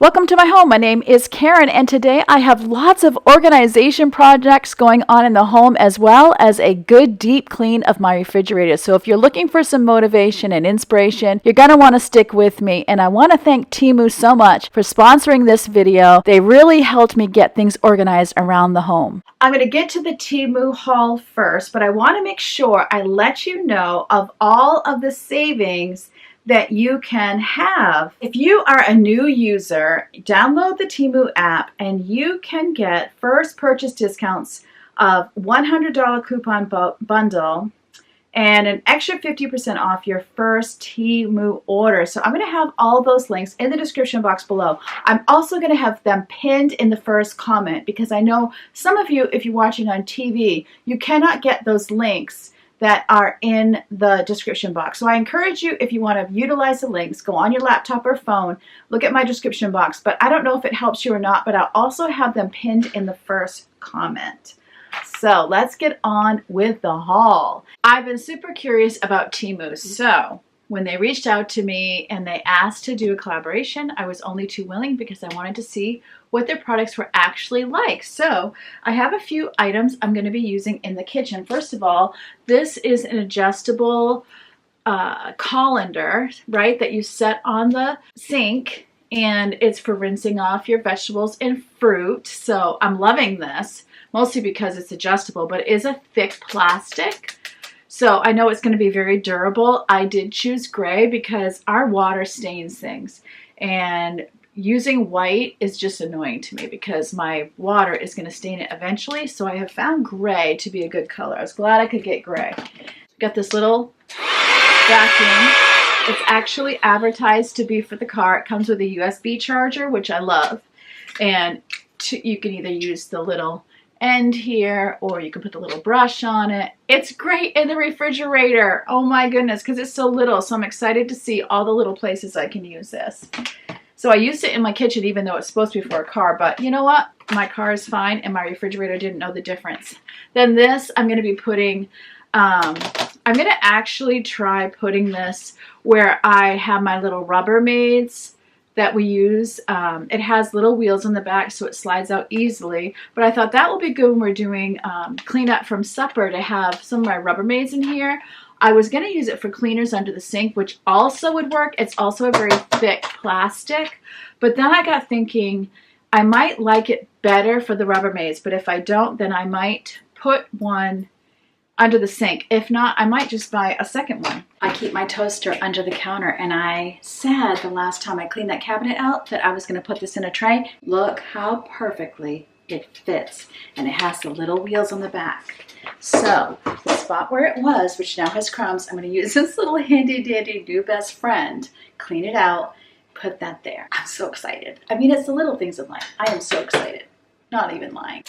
Welcome to my home. My name is Karen, and today I have lots of organization projects going on in the home, as well as a good deep clean of my refrigerator. So if you're looking for some motivation and inspiration, you're going to want to stick with me. And I want to thank Temu so much for sponsoring this video. They really helped me get things organized around the home. I'm going to get to the Temu haul first, but I want to make sure I let you know of all of the savings that you can have. If you are a new user, download the Temu app and you can get first purchase discounts of $100 coupon bundle and an extra 50% off your first Temu order. So I'm going to have all those links in the description box below. I'm also going to have them pinned in the first comment because I know some of you, if you're watching on TV, you cannot get those links that are in the description box. So I encourage you, if you want to utilize the links, go on your laptop or phone, look at my description box. But I don't know if it helps you or not, but I'll also have them pinned in the first comment. So let's get on with the haul. I've been super curious about Temu. So when they reached out to me and they asked to do a collaboration, I was only too willing because I wanted to see what their products were actually like. So I have a few items I'm going to be using in the kitchen. First of all, this is an adjustable colander, right, that you set on the sink, and it's for rinsing off your vegetables and fruit. So I'm loving this, mostly because it's adjustable, but it is a thick plastic. So I know it's going to be very durable. I did choose gray because our water stains things, and using white is just annoying to me because my water is going to stain it eventually. So I have found gray to be a good color. I was glad I could get gray. Got this little vacuum. It's actually advertised to be for the car. It comes with a USB charger, which I love. And you can either use the little end here, or you can put the little brush on it. It's great in the refrigerator. Oh my goodness, because it's so little. So I'm excited to see all the little places I can use this. So I used it in my kitchen, even though it's supposed to be for a car, but you know what? My car is fine and my refrigerator didn't know the difference. Then this, I'm going to be putting, I'm going to actually try putting this where I have my little Rubbermaids that we use. It has little wheels on the back so it slides out easily, but I thought that will be good when we're doing cleanup from supper to have some of my Rubbermaids in here. I was going to use it for cleaners under the sink, which also would work. It's also a very thick plastic, but then I got thinking I might like it better for the Rubbermaids, but if I don't, then I might put one under the sink. If not, I might just buy a second one. I keep my toaster under the counter, and I said the last time I cleaned that cabinet out that I was going to put this in a tray. Look how perfectly it fits, and it has the little wheels on the back. So the spot where it was, which now has crumbs, I'm going to use this little handy dandy new best friend, clean it out, put that there. I'm so excited. I mean, it's the little things in life. I am so excited. Not even lying.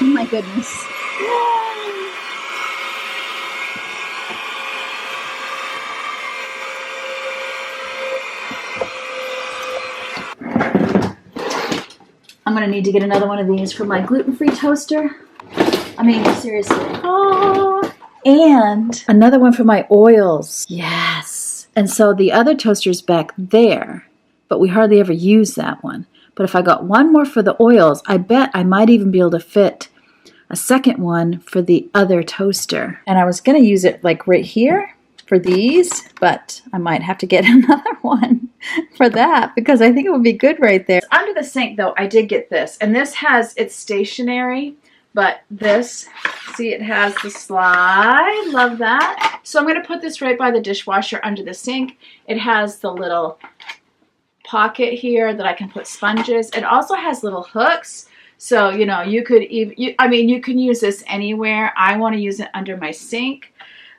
Oh my goodness. I'm going to need to get another one of these for my gluten-free toaster. I mean, seriously. Oh. And another one for my oils. Yes. And so the other toaster's back there, but we hardly ever use that one. But if I got one more for the oils, I bet I might even be able to fit a second one for the other toaster. And I was going to use it like right here for these, but I might have to get another one for that because I think it would be good right there. Under the sink though, I did get this, and this has, it's stationary, but this, see, it has the slide. Love that. So I'm going to put this right by the dishwasher under the sink. It has the little pocket here that I can put sponges. It also has little hooks. So, you know, you could even, I mean, you can use this anywhere. I want to use it under my sink.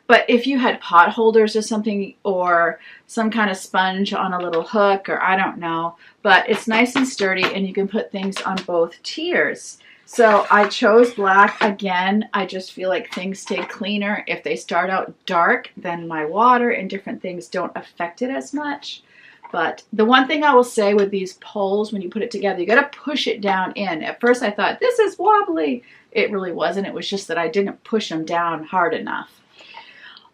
But if you had pot holders or something, or some kind of sponge on a little hook, or I don't know, but it's nice and sturdy and you can put things on both tiers. So I chose black again. I just feel like things stay cleaner if they start out dark, then my water and different things don't affect it as much. But the one thing I will say with these poles, when you put it together, you got to push it down in. At first I thought, this is wobbly. It really wasn't. It was just that I didn't push them down hard enough.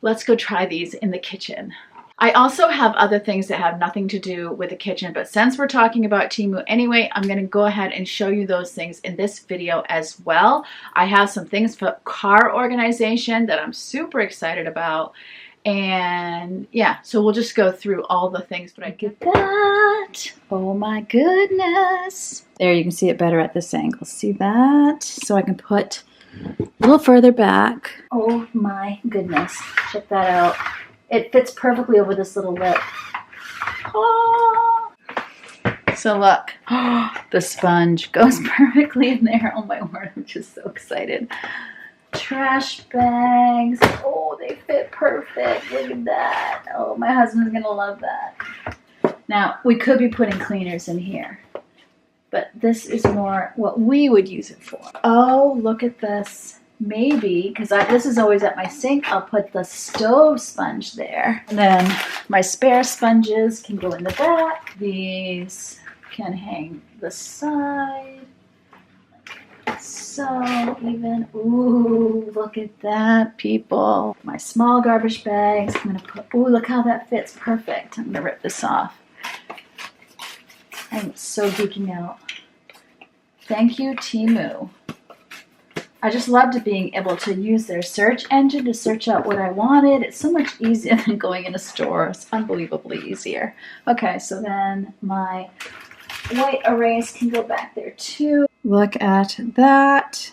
Let's go try these in the kitchen. I also have other things that have nothing to do with the kitchen, but since we're talking about Temu anyway, I'm going to go ahead and show you those things in this video as well. I have some things for car organization that I'm super excited about. And yeah, so we'll just go through all the things. But I get that. Oh my goodness. There, you can see it better at this angle. See that? So I can put a little further back. Oh my goodness. Check that out. It fits perfectly over this little lip. Oh. So look, the sponge goes perfectly in there. Oh my word, I'm just so excited. Trash bags. Oh, they fit perfect. Look at that. Oh, my husband's gonna love that. Now, we could be putting cleaners in here, but this is more what we would use it for. Oh, look at this. Maybe, because this is always at my sink, I'll put the stove sponge there. And then my spare sponges can go in the back. These can hang the side. So even, ooh, look at that, people. My small garbage bags, I'm gonna put, ooh, look how that fits perfect. I'm gonna rip this off. I'm so geeking out. Thank you, Temu. I just loved being able to use their search engine to search out what I wanted. It's so much easier than going in a store. It's unbelievably easier. Okay, so then my white erase can go back there too. Look at that.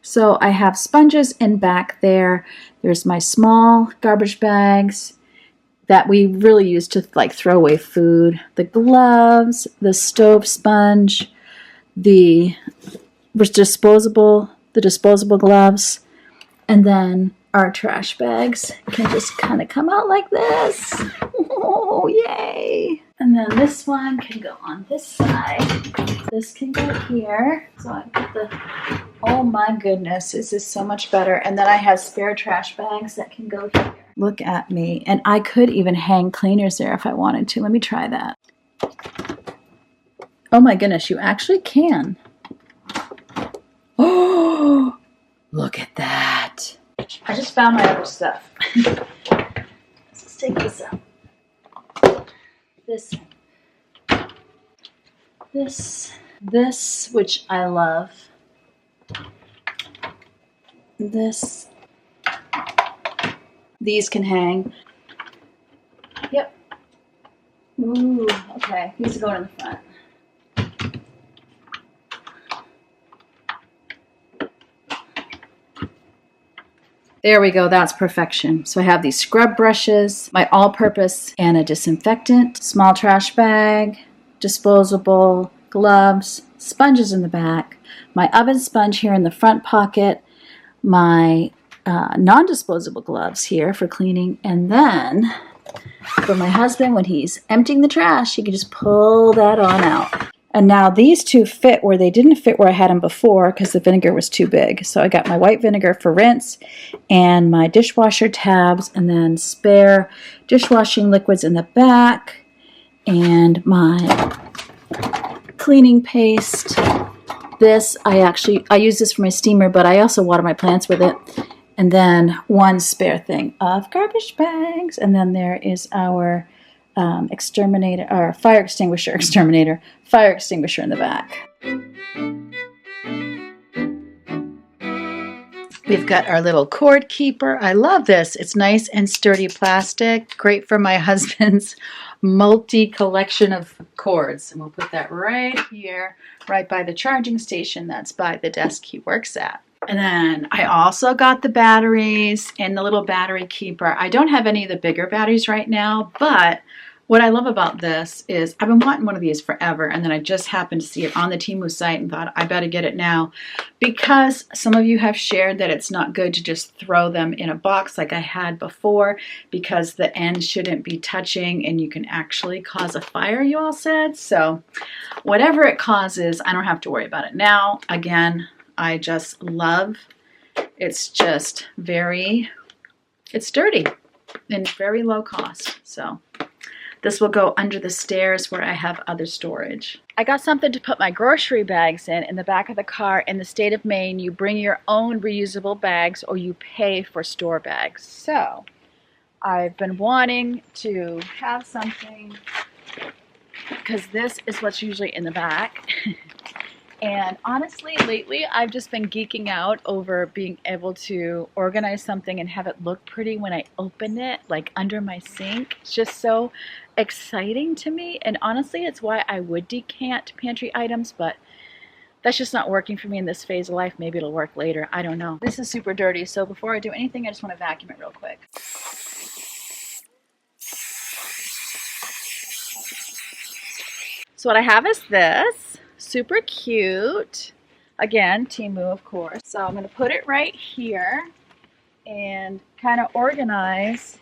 So I have sponges in back there. There's my small garbage bags that we really use to like throw away food. The gloves, the stove sponge, the disposable gloves, and then our trash bags can just kind of come out like this. Oh, yay. And then this one can go on this side. This can go here. So I put the, oh my goodness, this is so much better. And then I have spare trash bags that can go here. Look at me. And I could even hang cleaners there if I wanted to. Let me try that. Oh my goodness, you actually can. Oh, look at that. I just found my other stuff. Let's take this out. This, which I love. These can hang. Yep. Ooh, okay. These are going in the front. There we go, that's perfection. So I have these scrub brushes, my all-purpose and a disinfectant, small trash bag, disposable, gloves, sponges in the back, my oven sponge here in the front pocket, my non-disposable gloves here for cleaning, and then for my husband, when he's emptying the trash, he can just pull that on out. And now these two fit where they didn't fit where I had them before because the vinegar was too big. So I got my white vinegar for rinse and my dishwasher tabs and then spare dishwashing liquids in the back and my cleaning paste. This, I use this for my steamer, but I also water my plants with it. And then one spare thing of garbage bags. And then there is our exterminator, or fire extinguisher in the back. We've got our little cord keeper. I love this. It's nice and sturdy plastic. Great for my husband's multi-collection of cords. And we'll put that right here, right by the charging station that's by the desk he works at. And then I also got the batteries and the little battery keeper. I don't have any of the bigger batteries right now, but what I love about this is I've been wanting one of these forever, and then I just happened to see it on the Temu site and thought I better get it now because some of you have shared that it's not good to just throw them in a box like I had before because the end shouldn't be touching and you can actually cause a fire, you all said. So whatever it causes, I don't have to worry about it now. Again, I just love, it's just it's sturdy and very low cost. So This will go under the stairs where I have other storage. I got something to put my grocery bags in the back of the car. In the state of Maine, you bring your own reusable bags or you pay for store bags. So I've been wanting to have something because this is what's usually in the back. And honestly, lately, I've just been geeking out over being able to organize something and have it look pretty when I open it, like under my sink. It's just so exciting to me. And honestly, it's why I would decant pantry items, but that's just not working for me in this phase of life. Maybe it'll work later. I don't know. This is super dirty, so before I do anything, I just want to vacuum it real quick. So what I have is this. Super cute. Again, Temu, of course. So I'm going to put it right here and kind of organize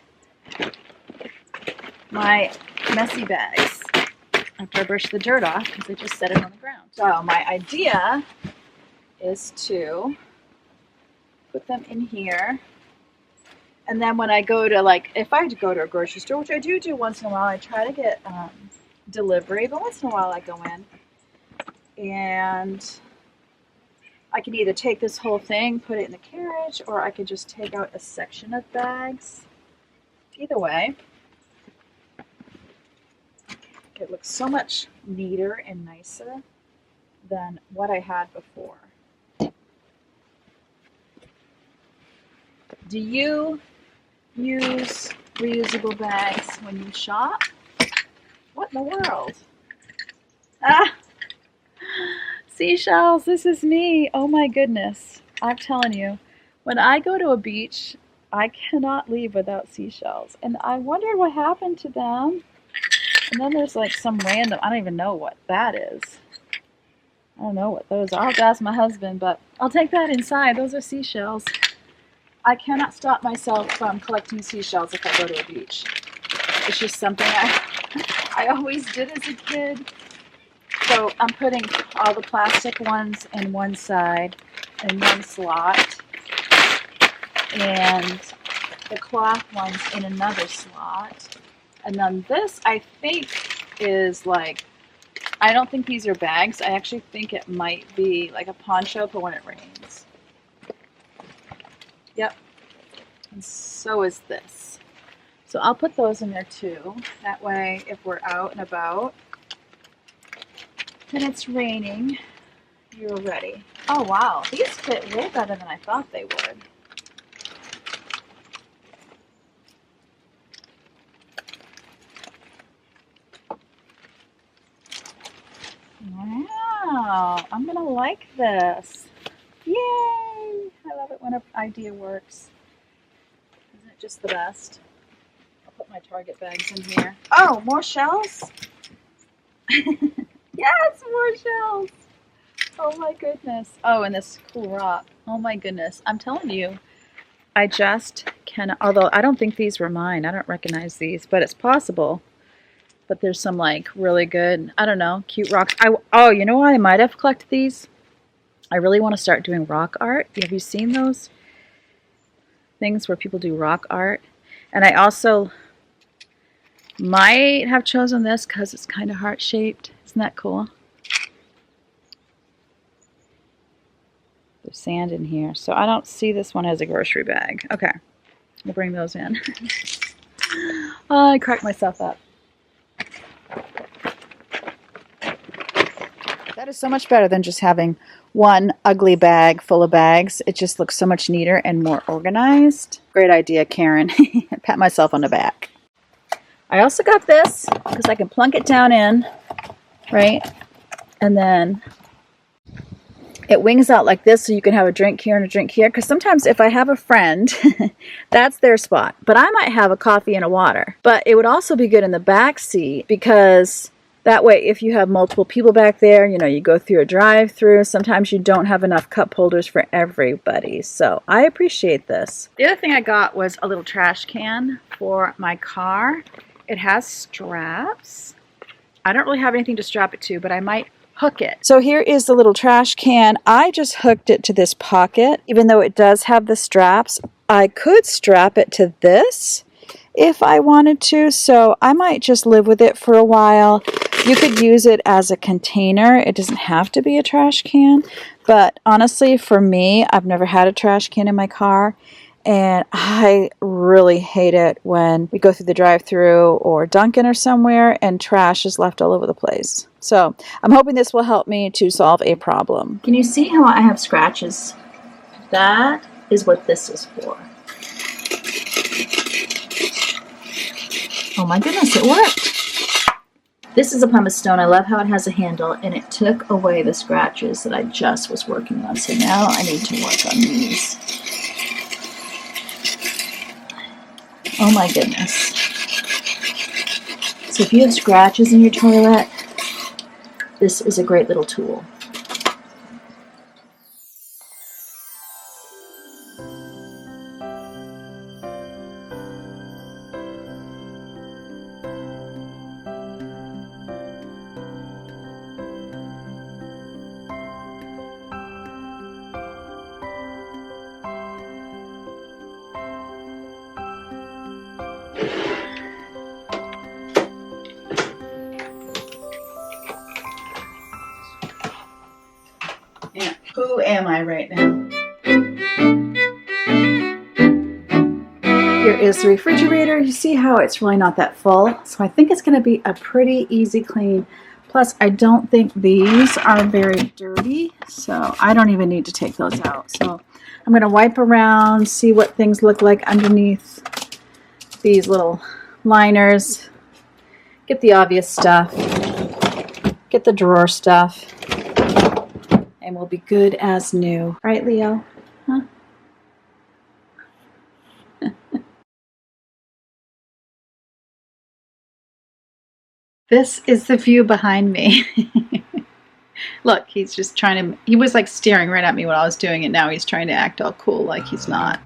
my messy bags after I brush the dirt off because I just set it on the ground. So my idea is to put them in here. And then when I go to, like, if I go to a grocery store, which I do once in a while, I try to get delivery, but once in a while I go in. And I can either take this whole thing, put it in the carriage, or I could just take out a section of bags. Either way, it looks so much neater and nicer than what I had before. Do you use reusable bags when you shop? What in the world? Ah! Seashells, this is me. Oh my goodness. I'm telling you, when I go to a beach, I cannot leave without seashells. And I wondered what happened to them. And then there's like some random, I don't even know what that is. I don't know what those are. I'll have to ask my husband, but I'll take that inside. Those are seashells. I cannot stop myself from collecting seashells if I go to a beach. It's just something I always did as a kid. So I'm putting all the plastic ones in one side in one slot and the cloth ones in another slot. And then this, I think, is like, I don't think these are bags. I actually think it might be like a poncho for when it rains. Yep. And so is this. So I'll put those in there too. That way, if we're out and about, and it's raining, you're ready. Oh wow, these fit way better than I thought they would. Wow, I'm gonna like this. Yay! I love it when an idea works. Isn't it just the best? I'll put my Target bags in here. Oh, more shells? Yes, more shells. Oh my goodness. Oh, and this cool rock. Oh my goodness. I'm telling you, I just cannot, although I don't think these were mine. I don't recognize these, but it's possible. But there's some like really good, I don't know, cute rocks. Oh, you know what? I might have collected these. I really want to start doing rock art. Have you seen those things where people do rock art? And I also might have chosen this because it's kind of heart-shaped. Isn't that cool? There's sand in here. So I don't see this one as a grocery bag. Okay. We'll bring those in. Oh, I cracked myself up. That is so much better than just having one ugly bag full of bags. It just looks so much neater and more organized. Great idea, Karen. Pat myself on the back. I also got this because I can plunk it down in, right? And then it wings out like this so you can have a drink here and a drink here. Because sometimes if I have a friend, that's their spot. But I might have a coffee and a water. But it would also be good in the back seat because that way if you have multiple people back there, you know, you go through a drive-through, sometimes you don't have enough cup holders for everybody. So I appreciate this. The other thing I got was a little trash can for my car. It has straps. I don't really have anything to strap it to, but I might hook it. So here is the little trash can. I just hooked it to this pocket. Even though it does have the straps, I could strap it to this if I wanted to, so I might just live with it for a while. You could use it as a container. It doesn't have to be a trash can, but honestly, for me, I've never had a trash can in my car, and I really hate it when we go through the drive-thru or Dunkin' or somewhere and trash is left all over the place. So I'm hoping this will help me to solve a problem. Can you see how I have scratches? That is what this is for. Oh my goodness, it worked. This is a pumice stone. I love how it has a handle, and it took away the scratches that I just was working on. So now I need to work on these. Oh my goodness. So if you have scratches in your toilet, this is a great little tool. Yeah. Who am I right now? Here is the refrigerator. You see how it's really not that full. So I think it's going to be a pretty easy clean. Plus, I don't think these are very dirty, so I don't even need to take those out. So I'm going to wipe around, see what things look like underneath these little liners. Get the obvious stuff. Get the drawer stuff. And we'll be good as new. Right, Leo? Huh? This is the view behind me. Look, he's just trying to, he was like staring right at me when I was doing it. Now he's trying to act all cool like he's not.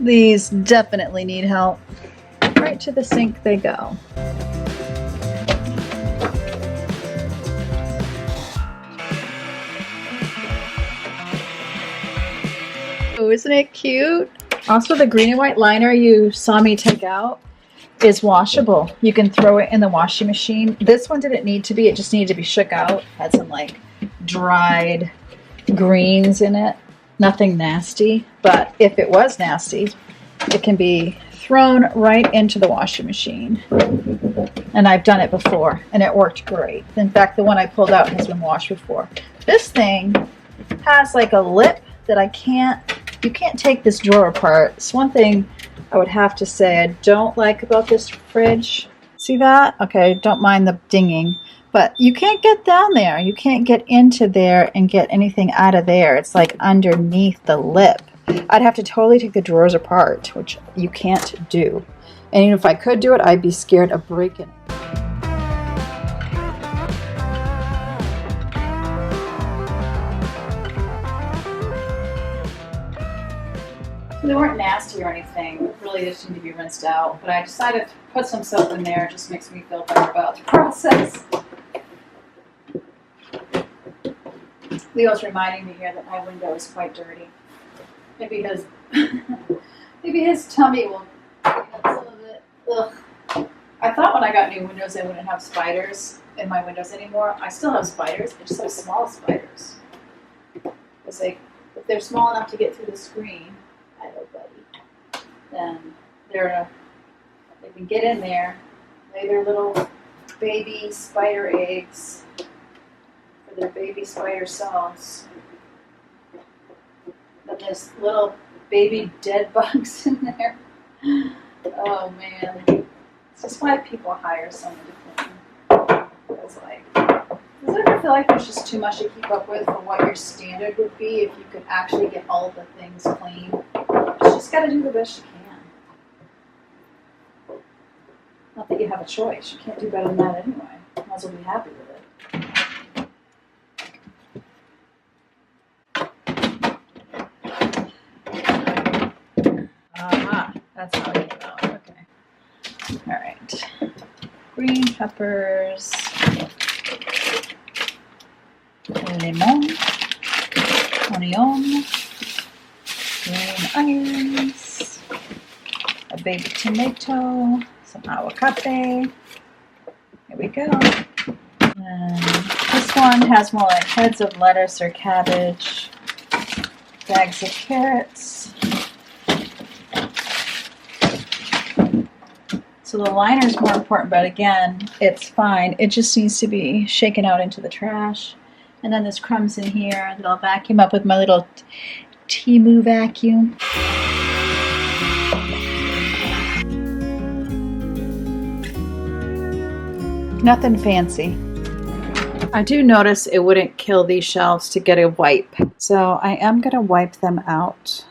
These definitely need help. Right to the sink they go. Oh, isn't it cute? Also, the green and white liner you saw me take out is washable. You can throw it in the washing machine. This one didn't need to be. It just needed to be shook out. Had some like dried greens in it. Nothing nasty, but if it was nasty, it can be thrown right into the washing machine. And I've done it before, and it worked great. In fact, the one I pulled out has been washed before. This thing has like a lip that you can't take this drawer apart. It's one thing I would have to say I don't like about this fridge. See that? Okay, don't mind the dinging. But you can't get down there. You can't get into there and get anything out of there. It's like underneath the lip. I'd have to totally take the drawers apart, which you can't do. And even if I could do it, I'd be scared of breaking it. They weren't nasty or anything. Really, just need to be rinsed out. But I decided to put some soap in there. It just makes me feel better about the process. Leo's reminding me here that my window is quite dirty. Maybe his maybe his tummy will pick up some of it. Ugh. I thought when I got new windows I wouldn't have spiders in my windows anymore. I still have spiders. I just have small spiders. It's like if they're small enough to get through the screen, hello buddy, then they can get in there, lay their little baby spider eggs for their baby spider cells. But there's little baby dead bugs in there. Oh man. It's just why people hire someone to clean. It's like, does it ever feel like there's just too much to keep up with for what your standard would be if you could actually get all of the things clean? You just got to do the best you can. Not that you have a choice. You can't do better than that anyway. You might as well be happy with it. Aha, that's how it came out. Okay. All right. Green peppers. Lemon. Onion. Green onions. A baby tomato. Some aguacate. Here we go. And this one has more like heads of lettuce or cabbage. Bags of carrots. So the liner is more important, but again, it's fine. It just needs to be shaken out into the trash. And then there's crumbs in here that I'll vacuum up with my little Temu vacuum. Nothing fancy. I do notice it wouldn't kill these shelves to get a wipe. So I am going to wipe them out.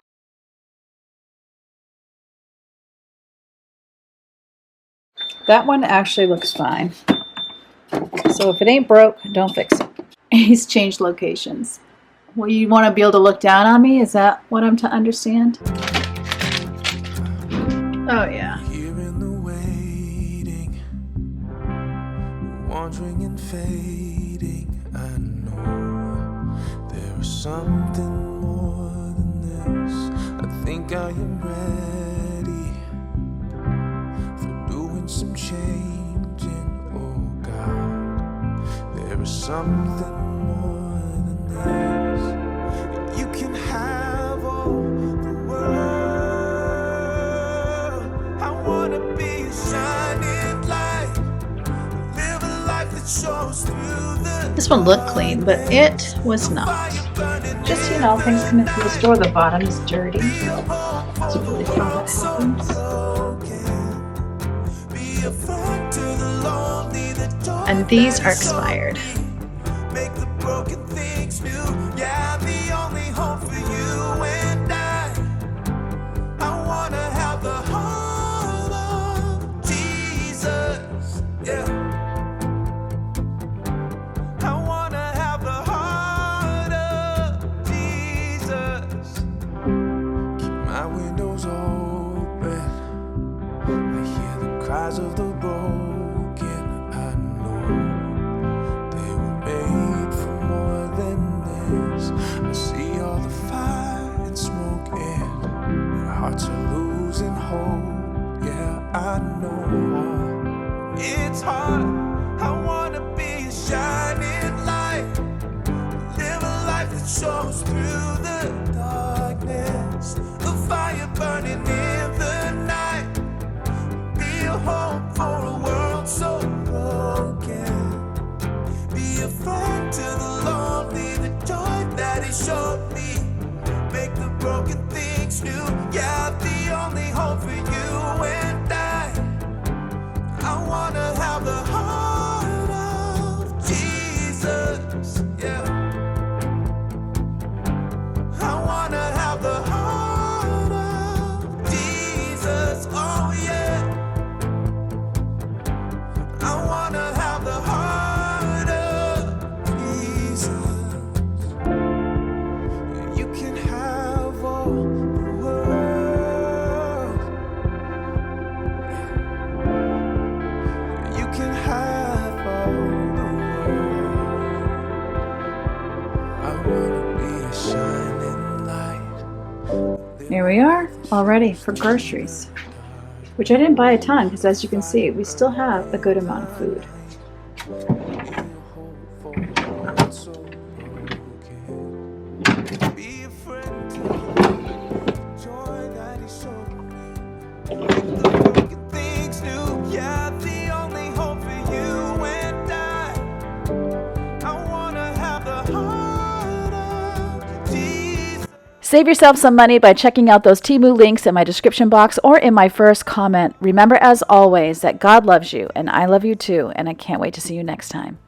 That one actually looks fine. So if it ain't broke, don't fix it. He's changed locations. Well, you want to be able to look down on me? Is that what I'm to understand? Oh, yeah. Here in the waiting, wandering and fading, I know there is something more than this. I think I am ready for doing some changing, oh God. There is something more than this. You can have all the world. I wanna be a shining light, live a life that shows through the. This one looked clean, but it was not. Just, you know, things coming through the store, the bottom is dirty. It's really how that happens. And these are expired. Make the broken things new. Yeah, the only hope for you and I wanna have the heart of Jesus. Yeah. I wanna have the heart of Jesus. Keep my windows open. I hear the cries of the broken. I know they were made for more than this. I see all the fire and smoke and their hearts are losing hope. Yeah, I know it's hard. I wanna be a shining light, live a life that shows through the darkness, a fire burning in the night, be a hope for a world so broken, be a friend to the lonely, the joy that he showed me, make the broken things new. Yeah, the only hope for you and I wanna have the heart of Jesus. Yeah, I wanna have the heart of Jesus. Oh yeah, I wanna have the heart of Jesus. You can have all the world. Here we are, all ready for groceries. Which I didn't buy a ton because, as you can see, we still have a good amount of food. Save yourself some money by checking out those Temu links in my description box or in my first comment. Remember, as always, that God loves you and I love you too, and I can't wait to see you next time.